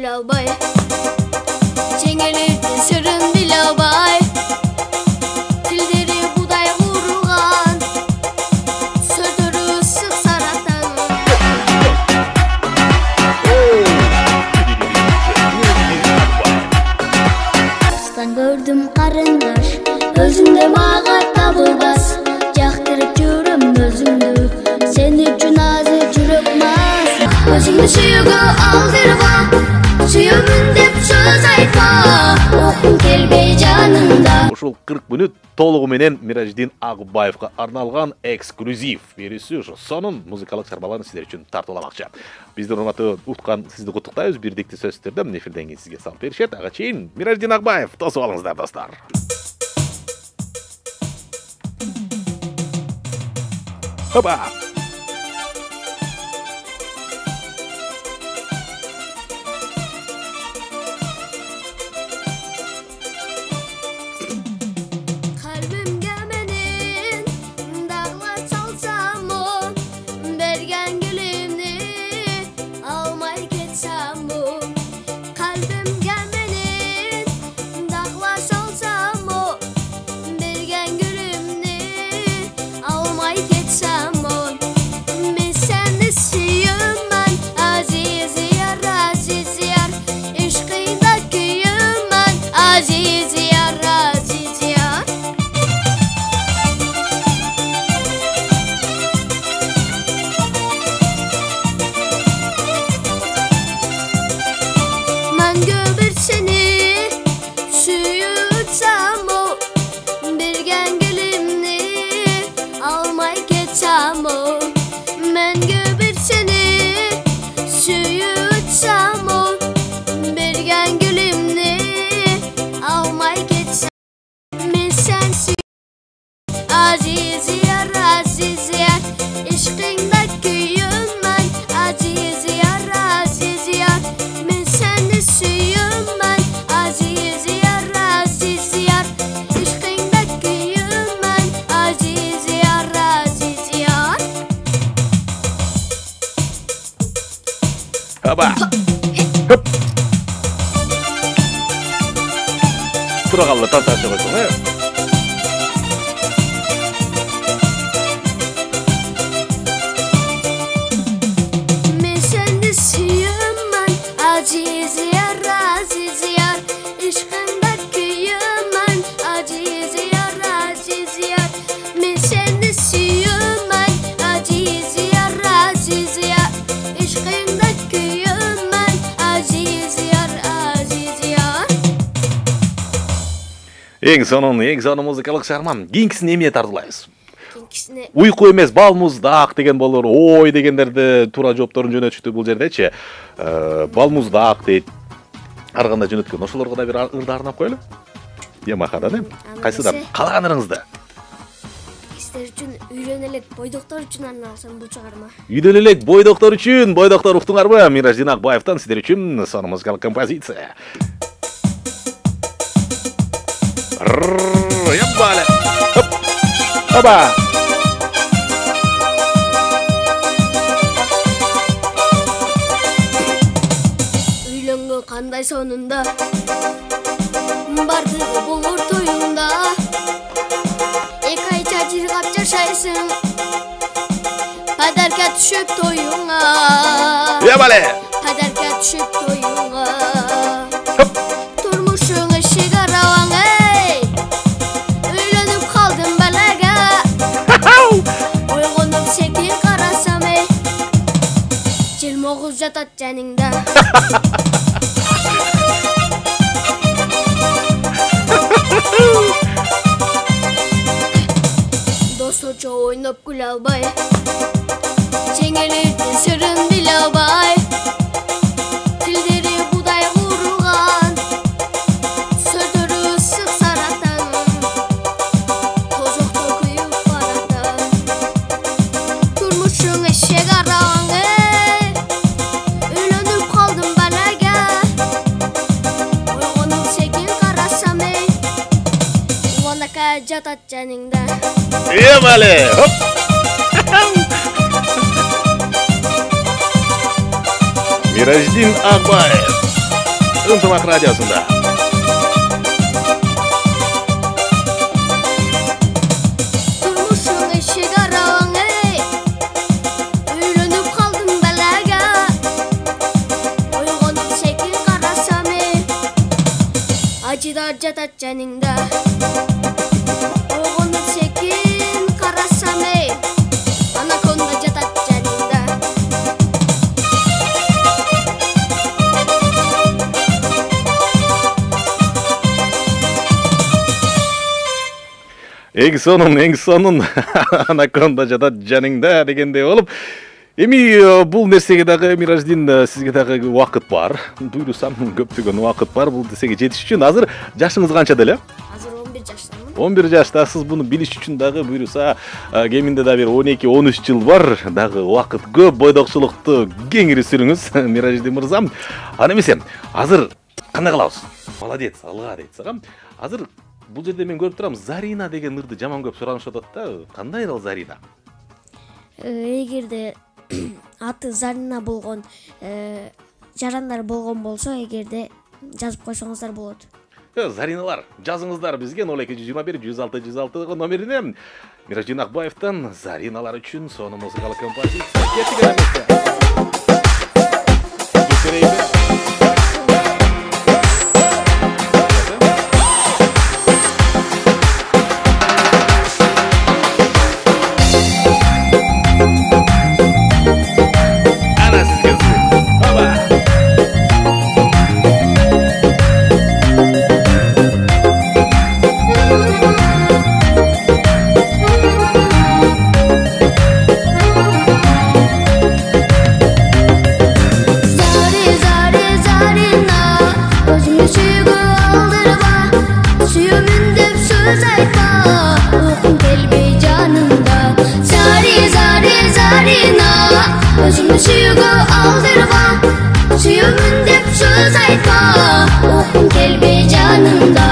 gül albay. Çengelerden sırrın dil albay. Dilleri buday vurgan, sözleri sık saratan. Aslan gördüm karındaş, özünde mağa tabılbas. Jaktırıp жүрüm özümdü, sen üçün azı жүрөkmaz. Özümdü sүйügü aldırma, sүйөmүн деп söz айтма. Окум келбей жанымда. Ушул 40 мүнөт толугу менен Мираждин Агубаевга арналган эксклюзив берүүсү ушу сонун музыкалык чарбаларын сиздер үчүн тартууламакчы. Биздин урматтуу уткан сизди куттуктайбыз. Бирдикти сөздөрдөн эфирден кийин сизге салып беришет. Ага чейин Мираждин Агубаев тосуп алыңыздар достор. Hopa! Kalbimge menin dağlar çalsam o, bergen gülümni almay geçsem o. Kalbimge menin dağlar çalsam o, bergen gülümni almay geçsem o. Men seni suyumman aziz yar aziz yar, işkıyda kıyımman aziz yar aziz yar. Men göbür seni suyutsam o, bergen gülümni almay geçsem o. Men göbür seni suyutsam o, bergen gülümni almay geçsem. Men sensiz aziz yar aziz yar, işkında kıyımman aziz yar aziz yar. Men seni suyumman aziz yar aziz yar, işkında kıyımman aziz yar aziz yar. Hopa! Hop! Tura kaldı, tantaşı koysun, he? Men seni suyumman aziz yar aziz yar, işkında kıyımman aziz yar aziz yar. Men seni suyumman aziz yar aziz yar, işkında kıyımman aziz yar aziz yar. Эң сонун музыкалык чарман. Кийинкисин эмне тартуулайбыз? Кийинкисине Уйку эмес, балмуздак деген болор. Ой дегендерди туура жоопторун жөнөтүштү бул жердечи. Балмуздак дейт. Ар кандай жөнөткөн. Ошолорго да бир ырды арнап коелу. Ямахадан эми. Кайсыдан? Каалаган ырыңызды. сиздер үчүн үйлөнө элек бойдоктор үчүн арналсын бул чыгарма. Үйдөн элек бойдоктор үчүн, бойдоктор уктуңарбы? Мираждин Агубаевтан сиздер үчүн сонун музыкалык композиция. Яббале. Хоп. Хоба. Үйлөнгөн кандай сонунда, бардыгы болор тоюңда. Эки ай чачыргап жашайсың, падарка түшүп тоюңа. Ябале. Падарка түшүп тоюңа. Хоп. Турмушуң эшик арабаң эй, үйлөнүп калдым балага. Ойгонуп секин карасам эй, желмогуз жатат жаныңда. Досторчо ойноп күл албай, чеңелердин сырын биле албай. Dilleri buday vurgan, sözleri sık saratan. Tozokta kuyup baratan. Turmuşun eşek aragan ey, ölönüp kaldım balaga. Oygonup sekin karasam ey, uvanaka jatat janingda. Ябале. Хоп. Мираждин Агубаев. Ынтымақ радиосында. Turmuşun eşik arağın ey, Üylönüp kaldım belaga, Uygunum şekil karasam ey, Acıdar jatat caningda. Uygunum şekil karasam ey, Anakonda jatat caningda. Эң сонун Anakonda жатат жаныңда дегендей болуп. Эми бул нерсеге дагы Мираждин сизге дагы убакыт бар. Буйрусам көптөгөн убакыт бар бул нерсеге жетиш үчүн. Азыр жашыңыз канча деле? Азыр 11 жаштамын. 11 жаштасыз. Буну билиш үчүн дагы буйруса кеминде да бир 12-13 жыл бар. Дагы убакыт көп, бойдокчулукту кеңири сүрүңүз, Мираждин мырза. Аны эмесе, азыр кандай кылабыз? Молодец, алга дейт сага. Азыр бул жерде мен көрүп турам, Зарина деген ырды жаман көп суранышып атат да. Кандай ал Зарина? Эгерде аты Зарина болгон жарандар болгон болсо, эгерде жазып койсоңуздар болот. Зариналар, жазыңыздар бизге 0221 106 106 номерине. Мираждин Акбаевтан Зариналар үчүн сону музыкалык композиция. Кеттик эмесе. Ana sizge su. Baba. Özümü suyugu aldırma, suyumun dep söz aytma, okum kelbe canımda.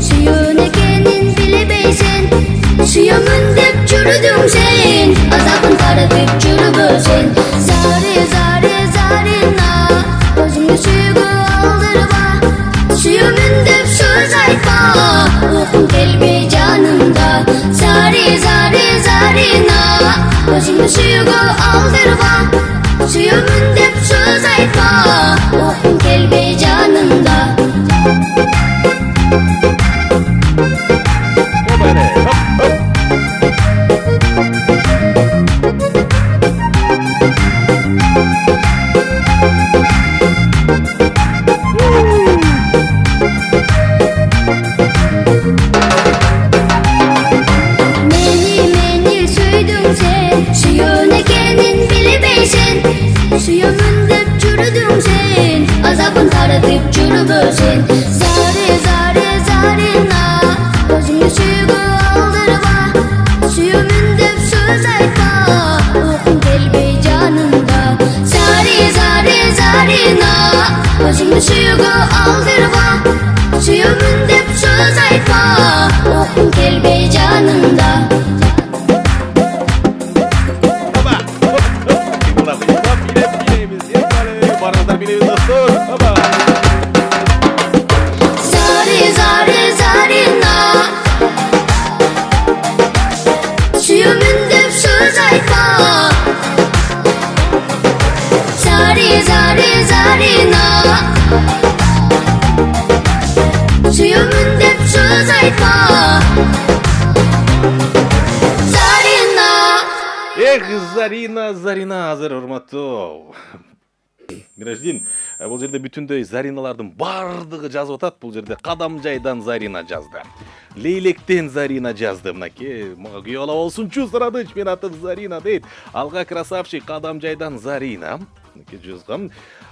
Suyun ekenin bilebeysen, suyumun dep çürüdün sen, azabın taratıp çürübü sen. Zare zare zarina, özümü suyugu aldırma, suyumun dep söz aytma, okum kelbe canımda. Zare zare zarina, özümü suyugu aldırma, suyumun dep söz aytma, okum kelbe canımda. Meni söydün sen, suyun ekenin bilebeysen, suyumun dep çürüdün sen, azabın taratıp çürübü sen. Zare zare zarina, özümü suyugu aldırma, suyumun dep söz aytma, okum kelbe canımda. Zare zare zarina, özümü suyugu aldırma, suyumun dep söz aytma, okum kelbe canımda. Zare zare zarina, suyumun dep söz aytma. Zare zare zarina, suyumun dep söz aytma. Zarina. Зарина, азыр урматтуу Мираждин, бул жерде бүтүндөй Зариналардын бардыгы жазып атат. Бул жерде Кадамжайдан Зарина жазды. Лейлектен Зарина жазды. Мынакей, мага күйөө ала болсунчу Сырадыч, мен атым Зарина дейт. Алга красавчик Кадамжайдан Зарина. мынакей жазгам.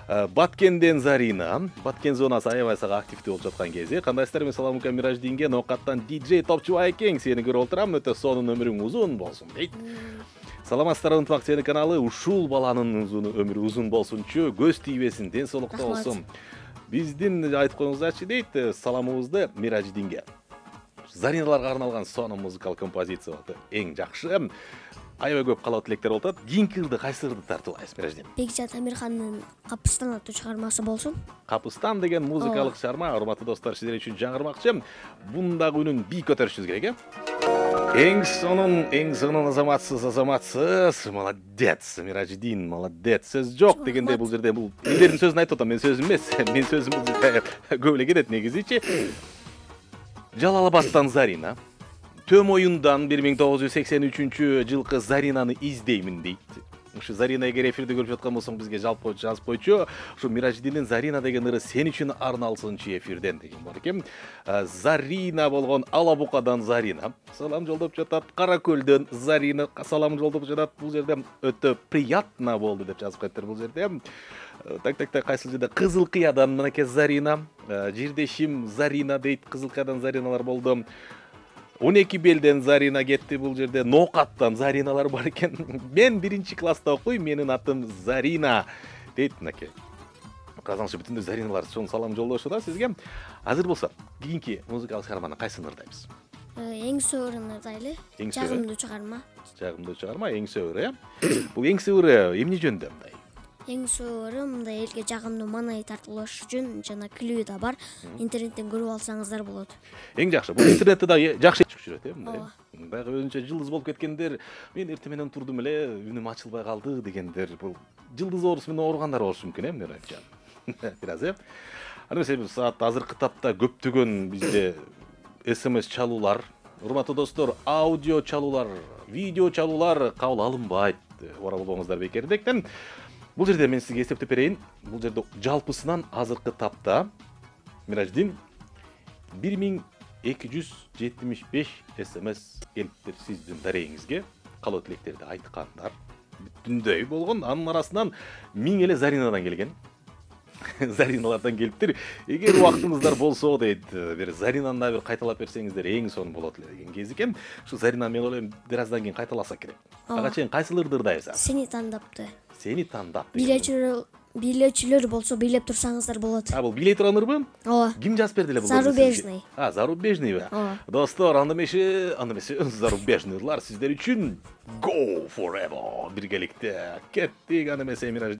Баткенден Зарина, Баткен зонасы аябай сага активдүү болуп жаткан кезде. Кандайсыздар, мен саламатка Мираждинге ноокаттан диджей топчубай экен. Сени көрүп отурам, өтө сонун өмүрүң узун болсун дейт. Саламатсыздар, Ынтымак сени каналы ушул баланын өмүрү узун болсунчу, көз тийбесин, ден соолукта болсун. Биздин айтып коюңуздарчы дейт, саламыбызды Мираждинге. Зариналарга арналган сонун музыкалык композиция болду. Эң жакшы. Аябай көп каалоо тилектер болуп атат. Кийинки ырды кайсы ырды тартуулайбыз, Мираждин? Бекжат Амирхандын Капыстан аттуу чыгармасы болсун. Капыстан деген музыкалык чыгарма, урматтуу достор, сиздер үчүн жаңырмакчы. Бундагы үнүн бийик көтөрүшүбүз керек, Эң сонун азаматсыз. Молодец, Мираждин, молодец. Сөз жок дегенде бул жерде бул элдердин сөзүн айтып атам, мен сөзүм эмес. Мен сөзүм бул жерде көп эле кетет негизичи. Жалалабадтан Зарина. Төм оюндан 1983 жылкы Заринаны издеймин дейт. Ушу Зарина эгер эфирде көрүп жаткан болсоң, бизге жалпы жазып койчу. Ушу Мираждиндин Зарина деген ыры сен үчүн арналсынчы эфирден деген бар экен. Зарина болгон Алабукадан Зарина. Салам жолдоп жатат. Каракөлдөн Зарина салам жолдоп жатат. Бул жерде өтө приятно болду деп жазып коюптур бул жерде. Так, кайсыл жерде Кызыл Кыядан мынакей Зарина, жирдешим Зарина дейт. Кызыл Кыядан Зариналар болду. 12 белден Зарина кетти, бул жерде Ноокаттан Зариналар бар экен. Мен 1-класста окуйм, менин атым Зарина дейт мынакей. Казанчы бүтүндөй Зариналар чоң салам жолдошуда сизге. Азыр болсо, кийинки музыкалык чыгарманы кайсын ырдайбыз? Эң сөөрүн ырдайлы. Жагымдуу чыгарма. Жагымдуу чыгарма, эң сөөрү, Бул эң сөөрү эмне жөнүндө мындай? Эң сөөрү мындай элге жагымдуу маанай тартуулаш үчүн жана клипи да бар. Интернеттен көрүп алсаңыздар болот. Эң жакшы. Бул интернетте да жакшы чыгып жүрөт, мындай. Баягы өзүнчө жылдыз болуп кеткендер, мен эртең менен турдум эле, үнүм ачылбай калды дегендер, бул жылдыз оорусу менен ооругандар болушу мүмкүн, мен айтчам. Бираз, Аны эмесе саат азыркы тапта көптөгөн бизде SMS чалуулар, урматтуу достор, аудио чалуулар, видео чалуулар кабыл алынбайт. Ора болбоңуздар бекердектен. Бул жерде мен сизге эсептеп берейин. Бул жерде жалпысынан азыркы тапта Мираждин 1275 SMS келиптир сиздин дарегиңизге. Каалоо тилектерди айткандар бүтүндөй болгон. Анын арасынан 1000 эле Заринадан келген. Зариналардан келиптир. Эгер убактыңыздар болсо дейт, бир Заринаны да бир кайталап берсеңиздер эң сонун болот эле деген кез экен. Ушу Зарина мен ойлойм бир аздан кийин кайталаса керек. Ага чейин кайсыл ырды ырдайбыз? Сени тандапты. Сени тандап. Бийлөөчүлөр болсо бийлеп турсаңыздар болот. Бул бийлей турган ырбы? Ооба. Ким жазып берди эле бул? Зарубежный. Зарубежныйбы? Достор, анда эмесе зарубежныйлар сиздер үчүн Go Forever биргеликте кеттик, анда эмесе Мираж